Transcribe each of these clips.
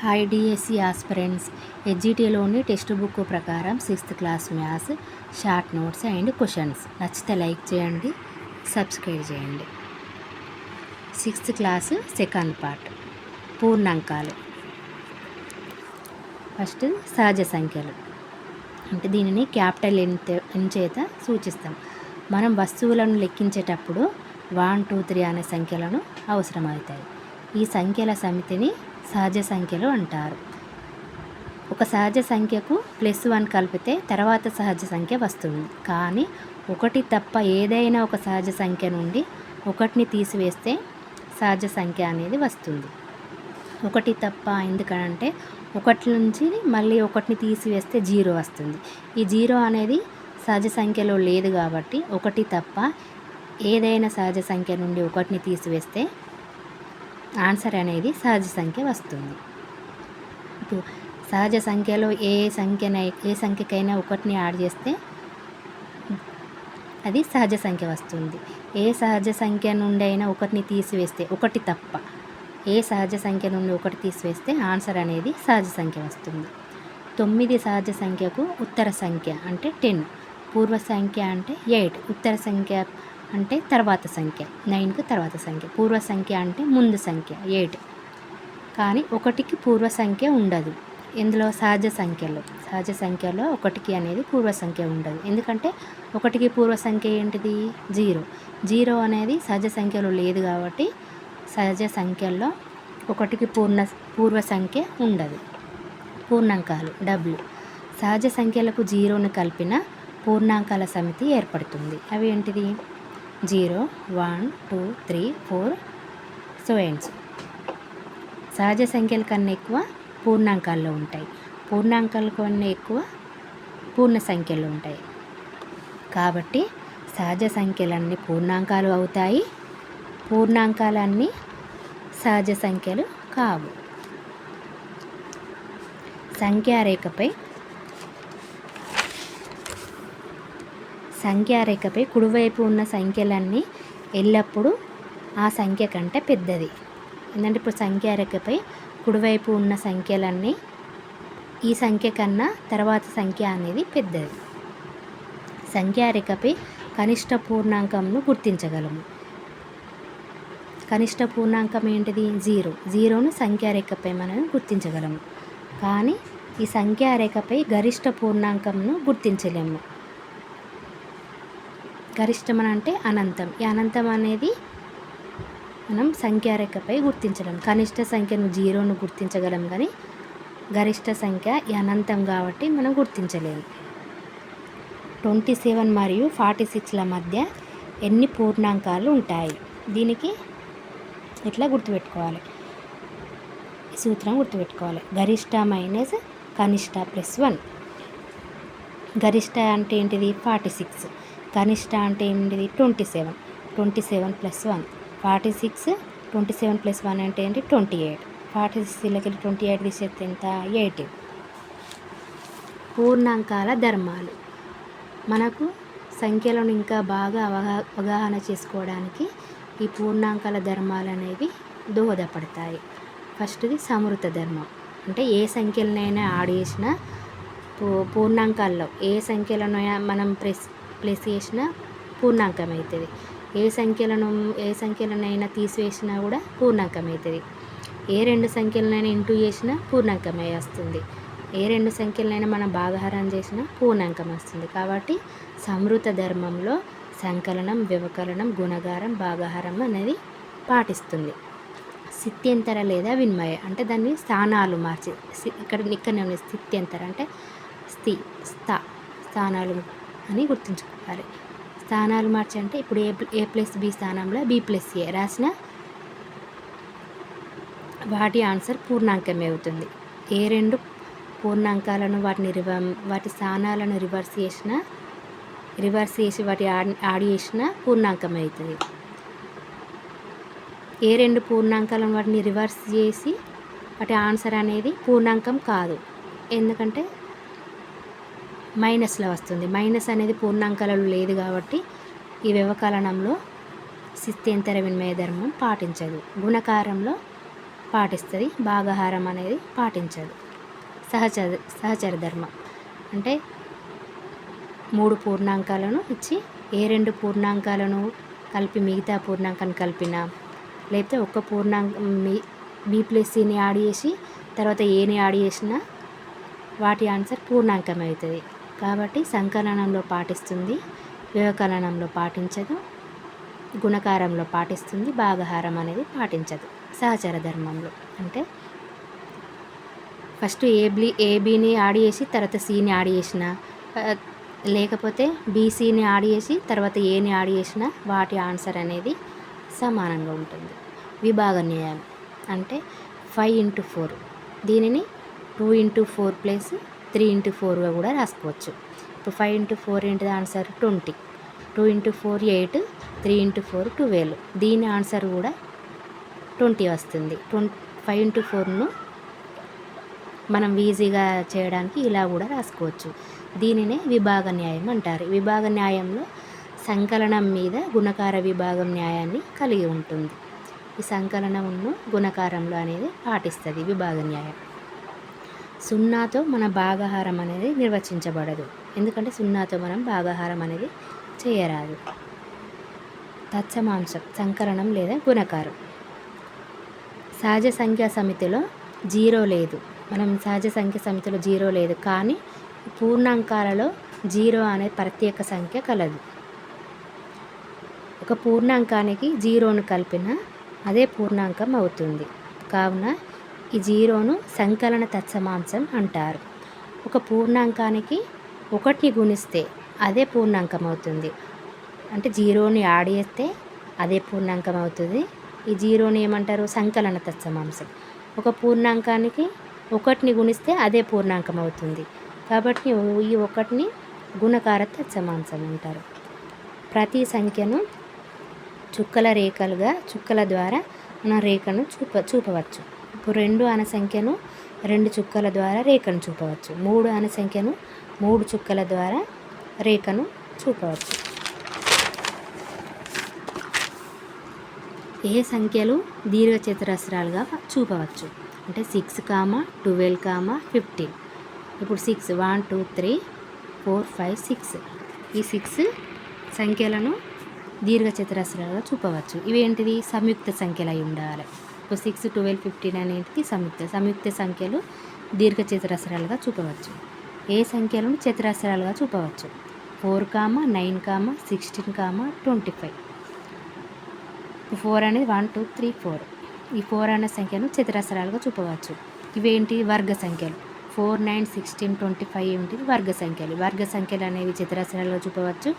Hi DSC aspirants. హెచ్జిటిలోని text book ప్రకారం 6th class maths short notes and questions నచ్చితే like చేయండి, subscribe చేయండి. 6th క్లాస్ సెకండ్ పార్ట్ పూర్ణాంకాలు. ఫస్ట్ సహజ సంఖ్యలు అంటే దీనిని క్యాపిటల్ ఎన్ చేత సూచిస్తాం. మనం వస్తువులను లెక్కించేటప్పుడు 1, 2, 3 అనే సంఖ్యలను అవసరమవుతాయి. ఈ సంఖ్యల సమితిని సహజ సంఖ్యలు అంటారు. ఒక సహజ సంఖ్యకు +1 కలిపితే తర్వాత సహజ సంఖ్య వస్తుంది. కానీ 1 తప్ప ఏదైనా ఒక సహజ సంఖ్య నుండి 1ని తీసివేస్తే సహజ సంఖ్య అనేది వస్తుంది. 1 తప్ప ఎందుకంటే 1 నుంచి మళ్ళీ 1ని తీసివేస్తే 0 వస్తుంది. ఈ 0 అనేది సహజ సంఖ్యలో లేదు కాబట్టి 1 తప్ప ఏదైనా సహజ సంఖ్య నుండి 1ని తీసివేస్తే ఆన్సర్ అనేది సహజ సంఖ్య వస్తుంది. ఇప్పుడు సహజ సంఖ్యలో ఏ సంఖ్యకైనా 1ని యాడ్ చేస్తే అది సహజ సంఖ్య వస్తుంది. ఏ సహజ సంఖ్య నుండి అయినా 1ని తీసివేస్తే 1 తప్ప ఏ సహజ సంఖ్య నుండి 1 తీసివేస్తే ఆన్సర్ అనేది సహజ సంఖ్య వస్తుంది. 9 సహజ సంఖ్యకు ఉత్తర సంఖ్య అంటే 10, పూర్వ సంఖ్య అంటే 8, ఉత్తర సంఖ్య అంటే తర్వాత సంఖ్య, 9కు తర్వాత సంఖ్య, పూర్వ సంఖ్య అంటే ముందు సంఖ్య 8. కానీ 1కి పూర్వ సంఖ్య ఉండదు. ఇందులో సహజ సంఖ్యలో 1కి అనేది పూర్వ సంఖ్య ఉండదు. ఎందుకంటే 1కి పూర్వ సంఖ్య ఏంటిది? 0. 0 అనేది సహజ సంఖ్యలో లేదు కాబట్టి సహజ సంఖ్యల్లో 1కి పూర్వ సంఖ్య ఉండదు. పూర్ణాంకాలు W. సహజ సంఖ్యలకు 0ను కలిపిన పూర్ణాంకాల సమితి ఏర్పడుతుంది. అవి ఏంటిది? 0, 1, 2, 3, 4 సో ఎండ్స్. సహజ సంఖ్యల కన్నా ఎక్కువ పూర్ణాంకాల్లో ఉంటాయి, పూర్ణాంకాల కన్నా ఎక్కువ పూర్ణ సంఖ్యలు ఉంటాయి. కాబట్టి సహజ సంఖ్యలన్నీ పూర్ణాంకాలు అవుతాయి, పూర్ణాంకాలన్నీ సహజ సంఖ్యలు కావు. సంఖ్యారేఖపై కుడివైపు ఉన్న సంఖ్యలన్నీ ఎల్లప్పుడూ ఆ సంఖ్య కంటే పెద్దది. ఎందుకంటే ఇప్పుడు సంఖ్యారేఖపై కుడివైపు ఉన్న సంఖ్యలన్నీ ఈ సంఖ్య కన్నా తర్వాత సంఖ్య అనేది పెద్దది. సంఖ్యారేఖపై కనిష్ట పూర్ణాంకంను గుర్తించగలము. కనిష్ట పూర్ణాంకం ఏంటిది? 0. 0ను సంఖ్యారేఖపై మనం గుర్తించగలము. కానీ ఈ సంఖ్యారేఖపై గరిష్ట పూర్ణాంకంను గుర్తించలేము. గరిష్టం అంటే అనంతం. ఈ అనంతం అనేది మనం సంఖ్యారేఖపై గుర్తించలేం. కనిష్ట సంఖ్యను 0ను గుర్తించగలం, కానీ గరిష్ట సంఖ్య ఈ అనంతం కాబట్టి మనం గుర్తించలేము. 27 మరియు 46ల మధ్య ఎన్ని పూర్ణాంకాలు ఉంటాయి? దీనికి ఇట్లా గుర్తుపెట్టుకోవాలి, ఈ సూత్రం గుర్తుపెట్టుకోవాలి. గరిష్ట మైనస్ కనిష్ట +1. గరిష్ట అంటే ఏంటిది? 46. కనిష్ట అంటే ఏంటిది? 27. 27 + 1 46. 27 + 1 అంటే ఏంటి? 28. 46లోకి 28 తీసేస్తే ఎంత? 80. పూర్ణాంకాల ధర్మాలు. మనకు సంఖ్యలను ఇంకా బాగా అవగాహన చేసుకోవడానికి ఈ పూర్ణాంకాల ధర్మాలు అనేవి దోహదపడతాయి. ఫస్ట్ది సమృత ధర్మం. అంటే ఏ సంఖ్యలనైనా యాడ్ చేసిన పూర్ణాంకాల్లో ఏ సంఖ్యలను మనం ప్లస్ చేసినా పూర్ణాంకం అవుతుంది. ఏ సంఖ్యలనైనా తీసివేసినా కూడా పూర్ణాంకం అవుతుంది. ఏ 2 సంఖ్యలనైనా ఇంటూ చేసినా పూర్ణాంకమే వస్తుంది. ఏ 2 సంఖ్యలనైనా మనం భాగాహారం చేసినా పూర్ణాంకం వస్తుంది. కాబట్టి సమృత ధర్మంలో సంకలనం, వ్యవకలనం, గుణకారం, భాగాహారం అనేది పాటిస్తుంది. స్థిత్యంతర లేదా విన్మయ అంటే దాన్ని స్థానాలు మార్చి ఇక్కడనే ఉంది. స్థిత్యంతర అంటే స్థానాలు అని గుర్తుంచుకోవాలి. స్థానాలు మార్చి అంటే ఇప్పుడు A+B స్థానంలో B+A రాసిన వాటి ఆన్సర్ పూర్ణాంకమే అవుతుంది. ఏ 2 పూర్ణాంకాలను వాటి స్థానాలను రివర్స్ చేసి వాటి యాడ్ చేసిన పూర్ణాంకం అవుతుంది. ఏ 2 పూర్ణాంకాలను వాటిని రివర్స్ చేసి వాటి ఆన్సర్ అనేది పూర్ణాంకం కాదు, ఎందుకంటే మైనస్లో వస్తుంది. మైనస్ అనేది పూర్ణాంకాలలో లేదు కాబట్టి ఈ వ్యవకలనంలో స్థిత్యంతర విన్మయ ధర్మం పాటించదు. గుణకారంలో పాటిస్తుంది, భాగాహారం అనేది పాటించదు. సహచర ధర్మం అంటే 3 పూర్ణాంకాలను ఇచ్చి ఏ 2 పూర్ణాంకాలను కలిపి మిగతా పూర్ణాంకాన్ని కలిపినా, లేకపోతే ఒక్క పూర్ణాంకం బి ప్లస్ సిని యాడ్ చేసి తర్వాత ఏని యాడ్ చేసినా వాటి ఆన్సర్ పూర్ణాంకం అవుతుంది. కాబట్టి సంకలనంలో పాటిస్తుంది, వ్యవకలనంలో పాటించదు, గుణకారంలో పాటిస్తుంది, భాగాహారం అనేది పాటించదు. సహచర ధర్మంలో అంటే ఫస్ట్ ఏబిని యాడ్ చేసి తర్వాత సిని యాడ్ చేసిన, లేకపోతే బీసీని యాడ్ చేసి తర్వాత ఏని యాడ్ చేసిన వాటి ఆన్సర్ అనేది సమానంగా ఉంటుంది. విభాగ న్యాయం అంటే 5 into 4, దీనిని 2 into 4 ప్లస్ 3 into 4గా కూడా రాసుకోవచ్చు. ఇప్పుడు 5 into 4 ఏంటిది ఆన్సర్ 20, 2 into 4 8, 3 into 4 12. దీని ఆన్సర్ కూడా 20 వస్తుంది. 5 into 4ను మనం ఈజీగా చేయడానికి ఇలా కూడా రాసుకోవచ్చు. దీనినే విభాగ న్యాయం అంటారు. విభాగ న్యాయంలో సంకలనం మీద గుణకార విభాగం న్యాయాన్ని కలిగి ఉంటుంది. ఈ సంకలనమును గుణకారంలో అనేది పాటిస్తుంది విభాగ న్యాయం. సున్నాతో మన భాగాహారం అనేది నిర్వచించబడదు, ఎందుకంటే సున్నాతో మనం భాగాహారం అనేది చేయరాదు. తత్సమాంశం సంకలనం లేదా గుణకారం. సహజ సంఖ్యా సమితిలో 0 లేదు. మనం సహజ సంఖ్య సమితిలో 0 లేదు, కానీ పూర్ణాంకాలలో 0 అనే ప్రత్యేక సంఖ్య కలదు. ఒక పూర్ణాంకానికి 0ను కలిపిన అదే పూర్ణాంకం అవుతుంది. కావున ఈ 0ను సంకలన తత్సమాంశం అంటారు. ఒక పూర్ణాంకానికి 1ని గుణిస్తే అదే పూర్ణాంకం అవుతుంది. అంటే 0ని యాడ్ చేస్తే అదే పూర్ణాంకం అవుతుంది. ఈ 0ని ఏమంటారు? సంకలన తత్సమాంశం. ఒక పూర్ణాంకానికి 1ని గుణిస్తే అదే పూర్ణాంకం అవుతుంది. కాబట్టి ఈ 1ని గుణకార తత్సమాంశం అంటారు. ప్రతి సంఖ్యను చుక్కల రేఖలుగా చుక్కల ద్వారా మన రేఖను చూపవచ్చు. ఇప్పుడు 2 అనే సంఖ్యను 2 చుక్కల ద్వారా రేఖను చూపవచ్చు. 3 అనే సంఖ్యను 3 చుక్కల ద్వారా రేఖను చూపవచ్చు. ఏ సంఖ్యలు దీర్ఘచతురస్రాలుగా చూపవచ్చు అంటే 6, 12, 15. ఇప్పుడు 6 1 2 3 4 5 6 ఈ 6 సంఖ్యలను దీర్ఘచతురస్రాలుగా చూపవచ్చు. ఇవేంటిది? సంయుక్త సంఖ్యలు అయి ఉండాలి. ఇప్పుడు 6, 12, 15 అనేటిది సంయుక్త సంఖ్యలు దీర్ఘచతురస్రాలుగా చూపవచ్చు. ఏ సంఖ్యలను చతురస్రాలుగా చూపవచ్చు? 4, 9, 16, 25. 4 అనేది 1 2 3 4. ఈ 4 అనే సంఖ్యను చతురస్రాలుగా చూపవచ్చు. ఇవేంటి? వర్గ సంఖ్యలు. 4, 9, 16, 25 ఏంటిది? వర్గ సంఖ్యలు. వర్గ సంఖ్యలు అనేవి చతురస్రాలుగా చూపవచ్చు.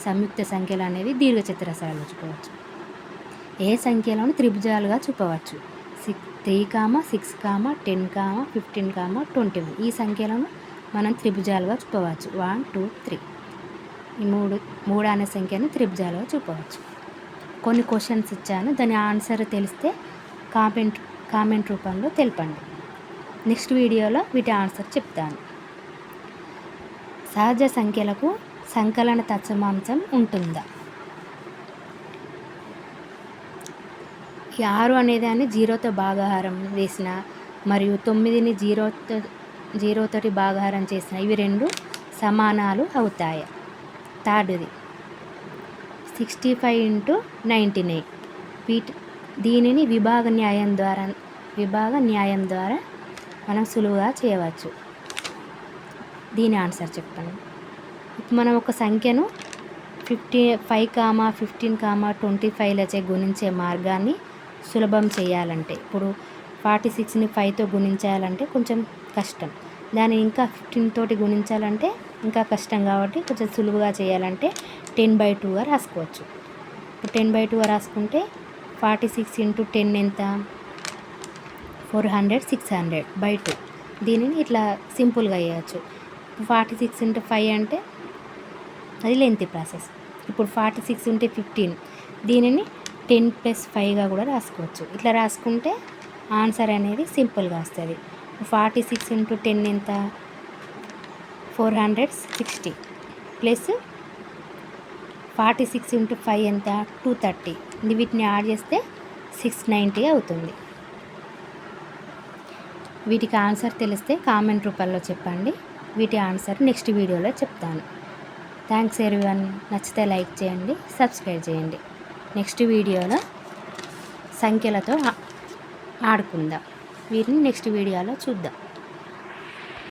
సంయుక్త సంఖ్యలు అనేవి దీర్ఘచతురస్రాలుగా చూపవచ్చు. ఏ సంఖ్యలను త్రిభుజాలుగా చూపవచ్చు? 3, 6, 10, 15, 21. ఈ సంఖ్యలను మనం త్రిభుజాలుగా చూపవచ్చు. 1 2 3. ఈ మూడు అనే సంఖ్యను త్రిభుజాలుగా చూపవచ్చు. కొన్ని క్వశ్చన్స్ ఇచ్చాను, దాని ఆన్సర్ తెలిస్తే కామెంట్ రూపంలో తెలపండి. నెక్స్ట్ వీడియోలో వీటి ఆన్సర్ చెప్తాను. సహజ సంఖ్యలకు సంకలన తత్సమాంశం ఉంటుందా? ఈ 6 అనేదాన్ని 0తో భాగాహారం చేసిన మరియు 9ని 0తోటి భాగాహారం చేసిన ఇవి 2 సమానాలు అవుతాయి. థర్డ్ది 65 into 99. దీనిని విభాగ న్యాయం ద్వారా మనం సులువుగా చేయవచ్చు. దీని ఆన్సర్ చెప్పండి. ఇప్పుడు మనం ఒక సంఖ్యను 5, 15, 25లచే గుణించే మార్గాన్ని సులభం చేయాలంటే, ఇప్పుడు 46ని 5తో గుణించాలంటే కొంచెం కష్టం, దాన్ని ఇంకా 15 తోటి గుణించాలంటే ఇంకా కష్టం. కాబట్టి కొంచెం సులువుగా చేయాలంటే 10/2గా రాసుకోవచ్చు. ఇప్పుడు 10/2గా రాసుకుంటే 46 into 10 ఎంత? 400, 600/2. దీనిని ఇట్లా సింపుల్గా చేయవచ్చు. 46 into 5 అంటే అది లెంతీ ప్రాసెస్. ఇప్పుడు 46 into 15 దీనిని 10 + 5గా కూడా రాసుకోవచ్చు. ఇట్లా రాసుకుంటే ఆన్సర్ అనేది సింపుల్గా వస్తుంది. 46 into 10 ఎంత? 460 ప్లస్ 46 into 5 ఎంత? 230. వీటిని యాడ్ చేస్తే 690 అవుతుంది. వీటికి ఆన్సర్ తెలిస్తే కామెంట్ రూపంలో చెప్పండి. వీటి ఆన్సర్ నెక్స్ట్ వీడియోలో చెప్తాను. Thanks everyone. నచ్చితే లైక్ చేయండి, సబ్స్క్రైబ్ చేయండి. నెక్స్ట్ వీడియోలో సంఖ్యలతో ఆడుకుందాం. వీటిని నెక్స్ట్ వీడియోలో చూద్దాం.